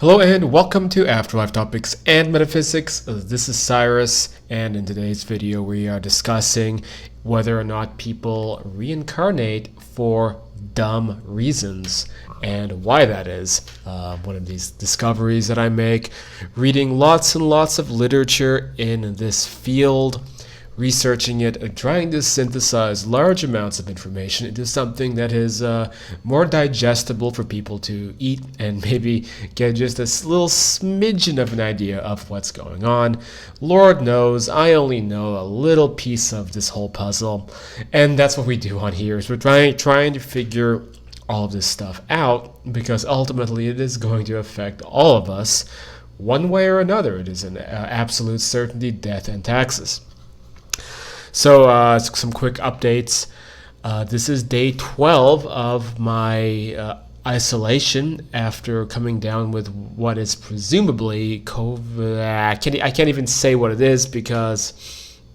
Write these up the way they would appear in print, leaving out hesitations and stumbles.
Hello and welcome to Afterlife Topics and Metaphysics. This is Cyrus, and in today's video we are discussing whether or not people reincarnate for dumb reasons and why that is. One of these discoveries that I make, reading lots and lots of literature in this field, researching it, and trying to synthesize large amounts of information into something that is more digestible for people to eat and maybe get just a little smidgen of an idea of what's going on. Lord knows I only know a little piece of this whole puzzle, and that's what we do on here is we're trying to figure all of this stuff out, because ultimately it is going to affect all of us one way or another. It is an absolute certainty, death and taxes. So some quick updates. This is day 12 of my isolation after coming down with what is presumably COVID. I can't even say what it is because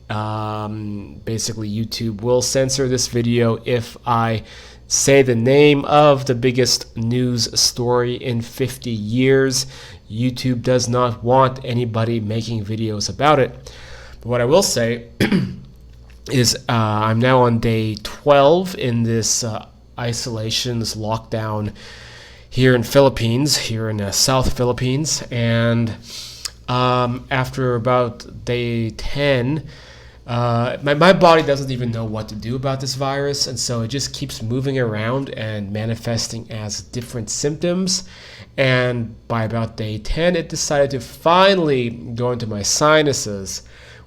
basically YouTube will censor this video if I say the name of the biggest news story in 50 years. YouTube does not want anybody making videos about it. But what I will say is I'm now on day 12 in this isolation, this lockdown here in Philippines, here in South Philippines, and after about day 10, my body doesn't even know what to do about this virus, and so it just keeps moving around and manifesting as different symptoms. And by about day 10, it decided to finally go into my sinuses,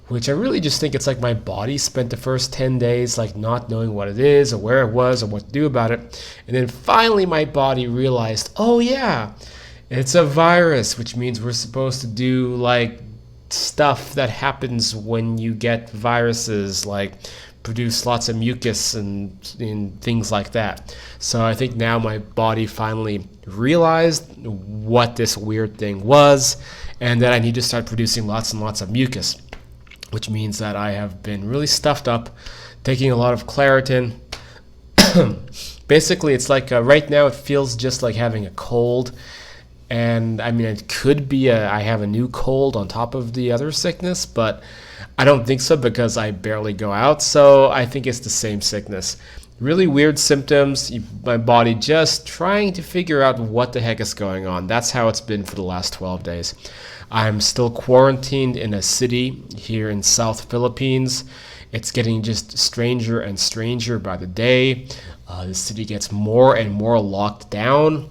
which I really just think it's like my body spent the first 10 days like not knowing what it is or where it was or what to do about it. And then finally my body realized, oh yeah, it's a virus, which means we're supposed to do like stuff that happens when you get viruses, like produce lots of mucus and things like that. So I think now my body finally realized what this weird thing was, and that I need to start producing lots and lots of mucus, which means that I have been really stuffed up, taking a lot of Claritin. Basically, it's like right now it feels just like having a cold. And I mean, it could be I have a new cold on top of the other sickness, but I don't think so because I barely go out. So I think it's the same sickness. Really weird symptoms, my body just trying to figure out what the heck is going on. That's how it's been for the last 12 days. I'm still quarantined in a city here in South Philippines. It's getting just stranger and stranger by the day. The city gets more and more locked down.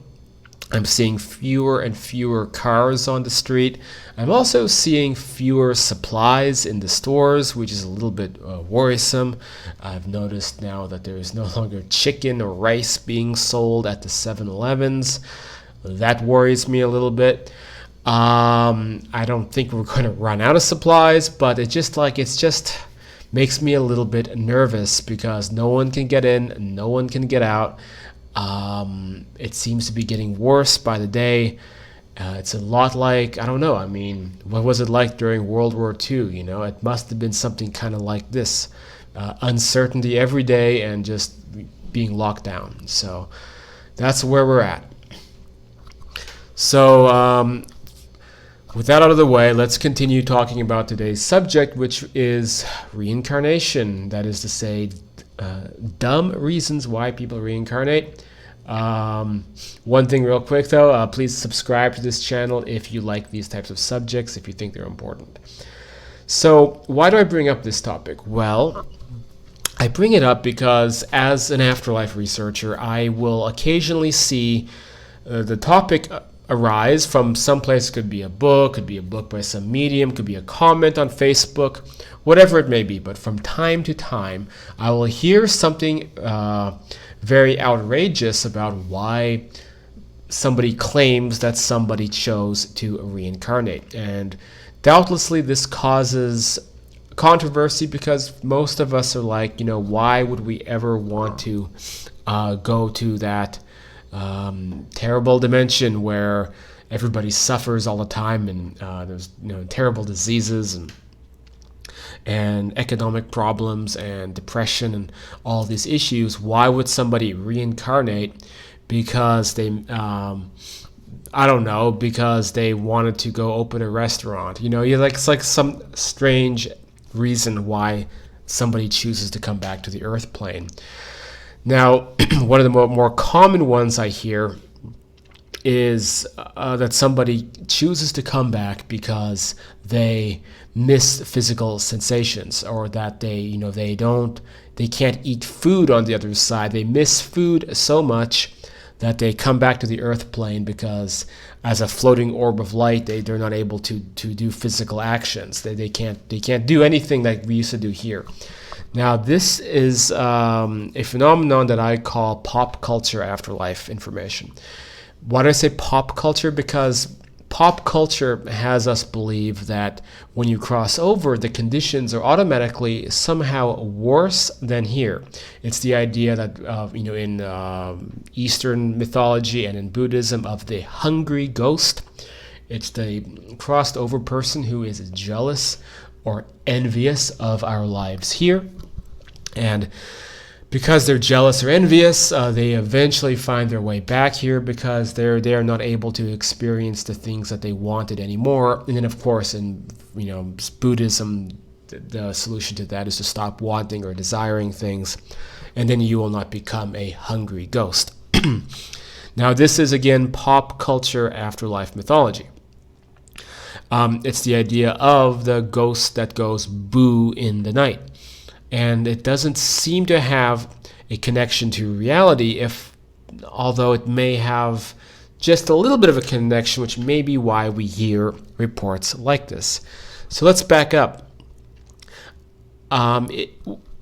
I'm seeing fewer and fewer cars on the street. I'm also seeing fewer supplies in the stores, which is a little bit worrisome. I've noticed now that there is no longer chicken or rice being sold at the 7-Elevens. That worries me a little bit. I don't think we're going to run out of supplies, but it just makes me a little bit nervous because no one can get in, no one can get out. It seems to be getting worse by the day. It's a lot like, I don't know, I mean, what was it like during World War II? You know, it must have been something kind of like this. Uncertainty every day and just being locked down. So that's where we're at. So with that out of the way, let's continue talking about today's subject, which is reincarnation. That is to say, dumb reasons why people reincarnate. One thing real quick though, please subscribe to this channel if you like these types of subjects, if you think they're important. So why do I bring up this topic? Well, I bring it up because as an afterlife researcher, I will occasionally see the topic arise from someplace. Could be a book by some medium, could be a comment on Facebook, whatever it may be. But from time to time, I will hear something very outrageous about why somebody claims that somebody chose to reincarnate. And doubtlessly this causes controversy because most of us are like, why would we ever want to go to that terrible dimension where everybody suffers all the time, and there's terrible diseases and economic problems and depression and all these issues. Why would somebody reincarnate? Because they I don't know, because they wanted to go open a restaurant. You're like, it's like some strange reason why somebody chooses to come back to the earth plane. Now, one of the more common ones I hear is that somebody chooses to come back because they miss physical sensations, or that they can't eat food on the other side. They miss food so much that they come back to the earth plane because, as a floating orb of light, they're not able to do physical actions. They can't do anything that we used to do here. Now, this is a phenomenon that I call pop culture afterlife information. Why do I say pop culture? Because pop culture has us believe that when you cross over, the conditions are automatically somehow worse than here. It's the idea that in Eastern mythology and in Buddhism, of the hungry ghost. It's the crossed over person who is jealous or envious of our lives here, and because they're jealous or envious, they eventually find their way back here because they're not able to experience the things that they wanted anymore. And then, of course, in Buddhism, the solution to that is to stop wanting or desiring things, and then you will not become a hungry ghost. Now, this is again pop culture afterlife mythology. It's the idea of the ghost that goes boo in the night. And it doesn't seem to have a connection to reality, although it may have just a little bit of a connection, which may be why we hear reports like this. So let's back up.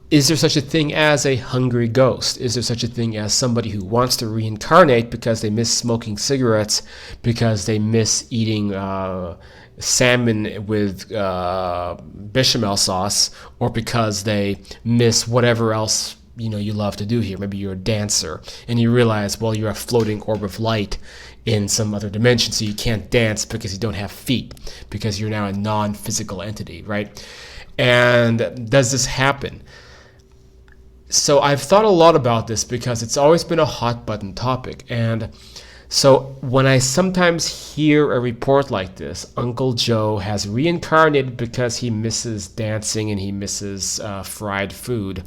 Is there such a thing as a hungry ghost? Is there such a thing as somebody who wants to reincarnate because they miss smoking cigarettes, because they miss eating salmon with bechamel sauce, or because they miss whatever else you love to do here? Maybe you're a dancer and you realize, well, you're a floating orb of light in some other dimension, so you can't dance because you don't have feet, because you're now a non-physical entity, right? And does this happen? So I've thought a lot about this because it's always been a hot button topic. And so when I sometimes hear a report like this, Uncle Joe has reincarnated because he misses dancing and he misses fried food,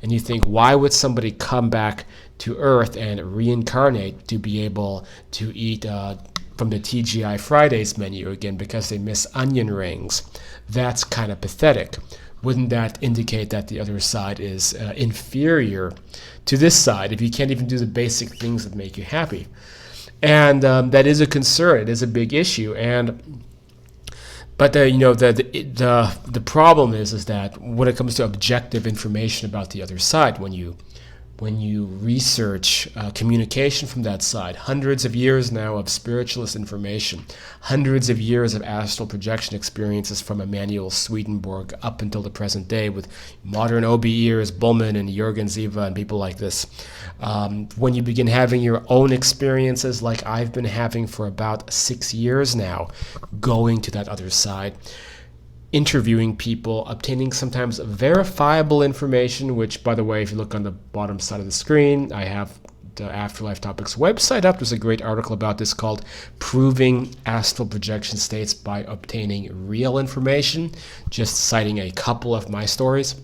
and you think, why would somebody come back to Earth and reincarnate to be able to eat from the TGI Fridays menu again because they miss onion rings? That's kind of pathetic. Wouldn't that indicate that the other side is inferior to this side if you can't even do the basic things that make you happy? And that is a concern. It is a big issue. But the problem is that when it comes to objective information about the other side, when you research communication from that side, hundreds of years now of spiritualist information, hundreds of years of astral projection experiences from Emanuel Swedenborg up until the present day with modern OBEers, Bullman and Jürgen Ziva and people like this, when you begin having your own experiences like I've been having for about 6 years now, going to that other side, interviewing people, obtaining sometimes verifiable information, which, by the way, if you look on the bottom side of the screen, I have the Afterlife Topics website up. There's a great article about this called Proving Astral Projection States by Obtaining Real Information, just citing a couple of my stories.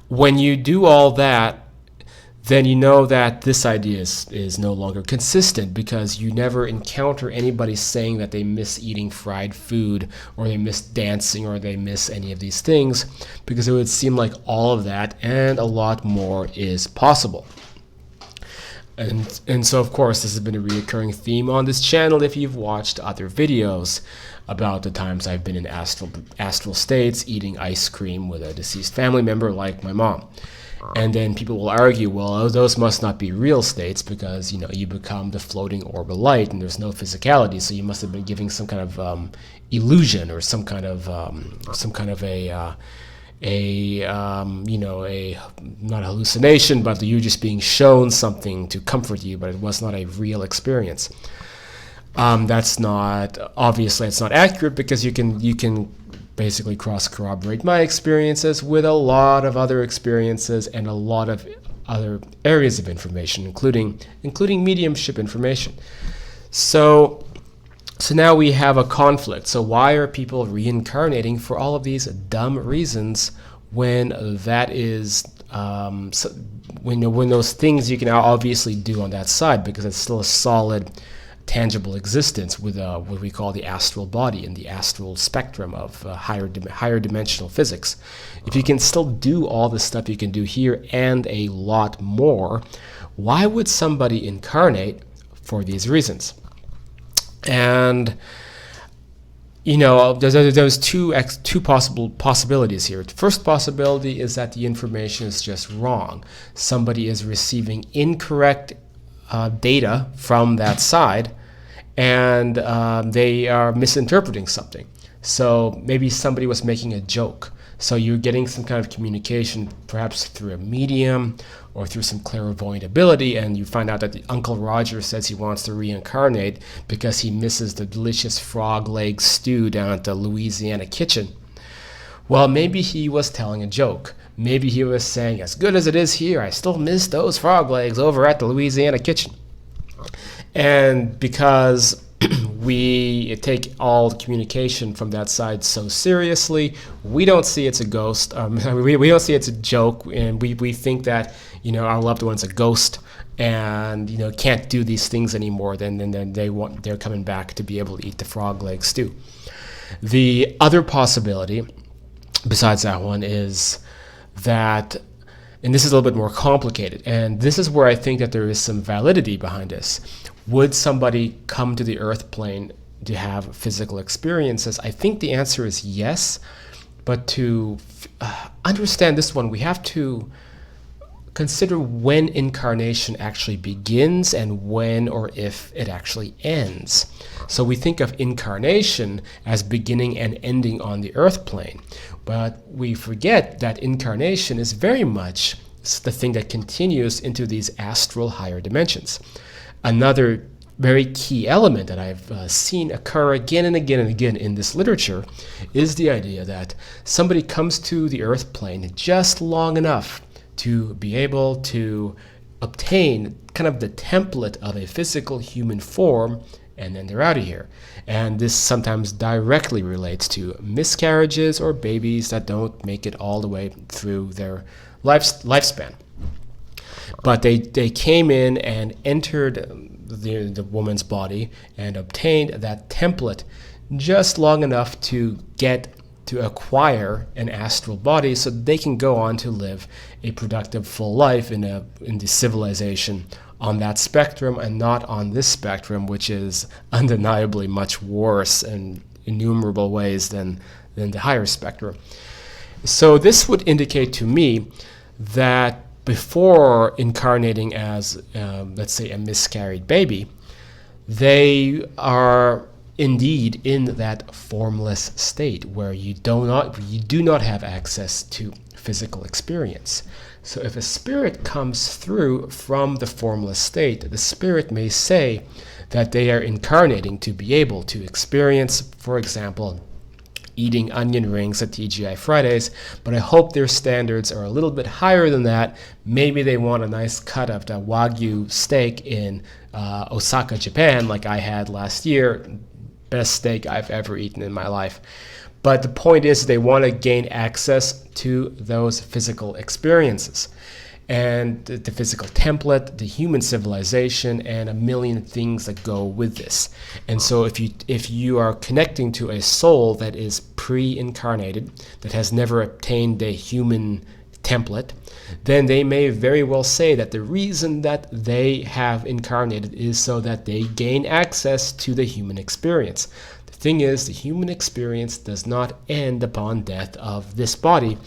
When you do all that, then you know that this idea is no longer consistent, because you never encounter anybody saying that they miss eating fried food or they miss dancing or they miss any of these things, because it would seem like all of that and a lot more is possible. And so, of course, this has been a recurring theme on this channel if you've watched other videos about the times I've been in astral states eating ice cream with a deceased family member like my mom. And then people will argue, well, those must not be real states because, you become the floating orb of light and there's no physicality, so you must have been giving some kind of illusion or some kind of not a hallucination, but you just being shown something to comfort you, but it was not a real experience. That's not, obviously it's not accurate, because you can basically cross-corroborate my experiences with a lot of other experiences and a lot of other areas of information, including mediumship information. So now we have a conflict. So why are people reincarnating for all of these dumb reasons when that is when those things you can obviously do on that side, because it's still a solid, tangible existence with what we call the astral body and the astral spectrum of higher dimensional physics. If you can still do all the stuff you can do here and a lot more, why would somebody incarnate for these reasons? And there's two possible possibilities here. The first possibility is that the information is just wrong. Somebody is receiving incorrect data from that side, and they are misinterpreting something. So maybe somebody was making a joke. So you're getting some kind of communication, perhaps through a medium or through some clairvoyant ability, and you find out that the Uncle Roger says he wants to reincarnate because he misses the delicious frog leg stew down at the Louisiana kitchen. Well, maybe he was telling a joke. Maybe he was saying, as good as it is here, I still miss those frog legs over at the Louisiana kitchen. And because we take all the communication from that side so seriously, we don't see it's a ghost. We don't see it's a joke, and we think that our loved one's a ghost and can't do these things anymore. Then they're coming back to be able to eat the frog leg stew. The other possibility, besides that one, is that, and this is a little bit more complicated, and this is where I think that there is some validity behind this. Would somebody come to the earth plane to have physical experiences? I think the answer is yes, but to understand this one, we have to consider when incarnation actually begins and when or if it actually ends. So we think of incarnation as beginning and ending on the earth plane, but we forget that incarnation is very much the thing that continues into these astral higher dimensions. Another very key element that I've seen occur again and again and again in this literature is the idea that somebody comes to the earth plane just long enough to be able to obtain kind of the template of a physical human form, and then they're out of here. And this sometimes directly relates to miscarriages or babies that don't make it all the way through their lifespan. But they came in and entered the woman's body and obtained that template just long enough to acquire an astral body so they can go on to live a productive full life in the civilization on that spectrum, and not on this spectrum, which is undeniably much worse in innumerable ways than the higher spectrum. So this would indicate to me that before incarnating as, let's say, a miscarried baby, they are indeed in that formless state where you do not have access to physical experience. So if a spirit comes through from the formless state, the spirit may say that they are incarnating to be able to experience, for example, eating onion rings at TGI Fridays, but I hope their standards are a little bit higher than that. Maybe they want a nice cut of the Wagyu steak in Osaka, Japan, like I had last year. Best steak I've ever eaten in my life. But the point is, they want to gain access to those physical experiences and the physical template, the human civilization, and a million things that go with this. And so if you are connecting to a soul that is pre-incarnated, that has never obtained a human template, then they may very well say that the reason that they have incarnated is so that they gain access to the human experience. The thing is, the human experience does not end upon death of this body.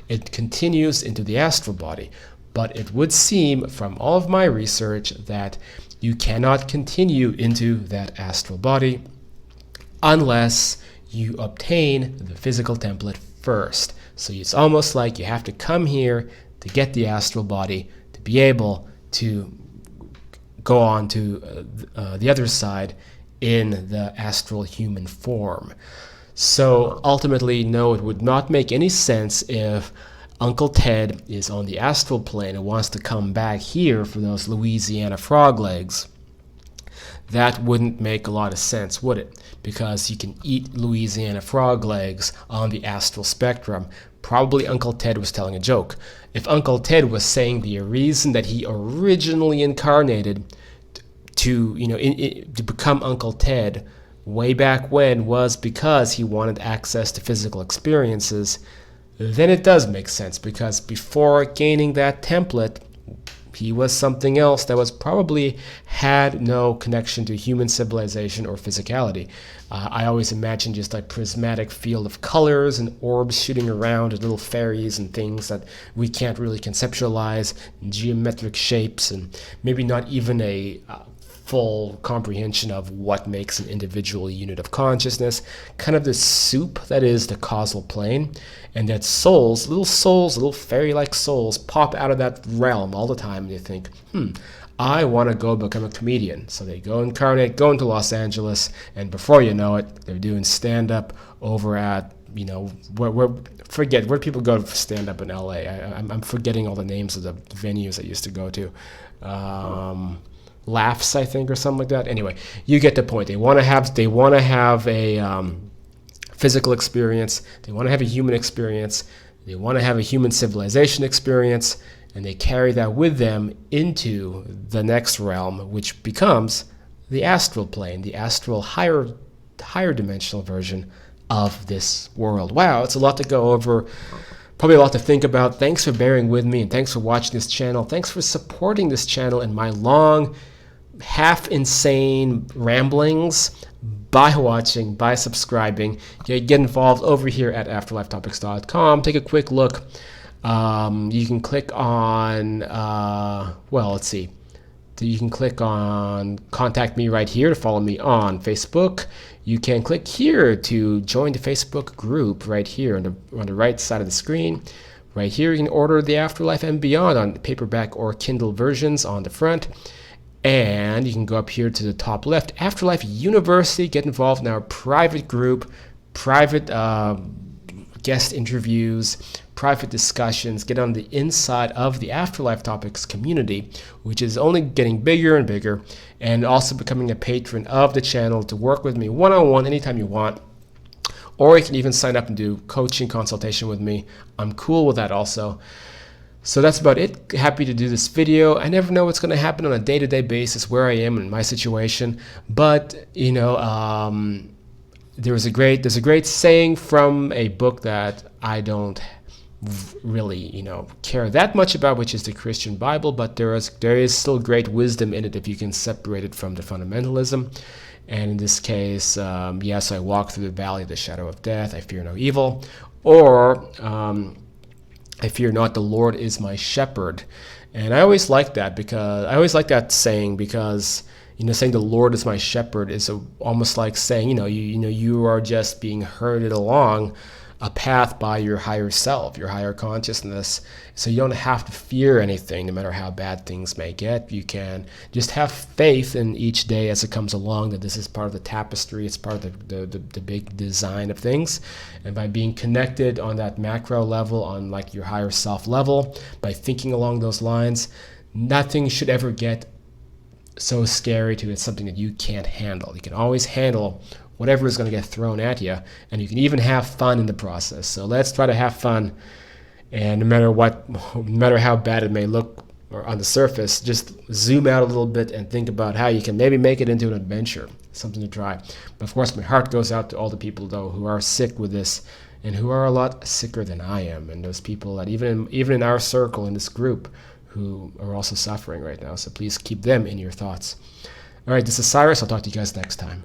It continues into the astral body. But it would seem from all of my research that you cannot continue into that astral body unless you obtain the physical template first. So it's almost like you have to come here to get the astral body to be able to go on to the other side in the astral human form. So ultimately, no, it would not make any sense if Uncle Ted is on the astral plane and wants to come back here for those Louisiana frog legs. that wouldn't make a lot of sense, would it? Because you can eat Louisiana frog legs on the astral spectrum. Probably Uncle Ted was telling a joke. If Uncle Ted was saying the reason that he originally incarnated to, to become Uncle Ted way back when was because he wanted access to physical experiences, then it does make sense, because before gaining that template, he was something else that was probably had no connection to human civilization or physicality. I always imagine just like prismatic field of colors and orbs shooting around, and little fairies and things that we can't really conceptualize, geometric shapes, and maybe not even a full comprehension of what makes an individual unit of consciousness. Kind of this soup that is the causal plane, and that souls, little fairy-like souls pop out of that realm all the time, and you think, I want to go become a comedian. So they go incarnate, go into Los Angeles, and before you know it, they're doing stand-up over at, forget where people go for stand-up in LA. I'm forgetting all the names of the venues I used to go to. Laughs, I think, or something like that. Anyway, you get the point. They want to have a physical experience. They want to have a human experience. They want to have a human civilization experience, and they carry that with them into the next realm, which becomes the astral plane, the astral higher dimensional version of this world. Wow, it's a lot to go over. Probably a lot to think about. Thanks for bearing with me, and thanks for watching this channel. Thanks for supporting this channel and my long, half insane ramblings. By watching, by subscribing. Get involved over here at afterlifetopics.com. Take a quick look. You can click on, let's see. You can click on contact me right here to follow me on Facebook. You can click here to join the Facebook group right here on the right side of the screen. Right here, you can order the Afterlife and Beyond on paperback or Kindle versions on the front. And you can go up here to the top left, Afterlife University. Get involved in our private group, private guest interviews, private discussions. Get on the inside of the Afterlife Topics community, which is only getting bigger and bigger, and also becoming a patron of the channel to work with me one-on-one anytime you want. Or you can even sign up and do coaching consultation with me. I'm cool with that also. So that's about it. Happy to do this video. I never know what's going to happen on a day-to-day basis where I am in my situation, but there's a great saying from a book that I don't really care that much about, which is the Christian Bible, but there is still great wisdom in it if you can separate it from the fundamentalism. And in this case, yes, I walk through the valley of the shadow of death, I fear no evil, or I fear not, the Lord is my shepherd. And I always like that, because I always like that saying, because saying the Lord is my shepherd is almost like saying you are just being herded along a path by your higher self, your higher consciousness. So you don't have to fear anything, no matter how bad things may get. You can just have faith in each day as it comes along, that this is part of the tapestry, it's part of the big design of things. And by being connected on that macro level, on like your higher self level, by thinking along those lines, nothing should ever get so scary to it's something that you can't handle. You can always handle whatever is going to get thrown at you, and you can even have fun in the process. So let's try to have fun, and no matter how bad it may look or on the surface, just zoom out a little bit and think about how you can maybe make it into an adventure, something to try. But of course, my heart goes out to all the people though who are sick with this, and who are a lot sicker than I am, and those people that even in our circle, in this group, who are also suffering right now. So please keep them in your thoughts. All right, this is Cyrus. I'll talk to you guys next time.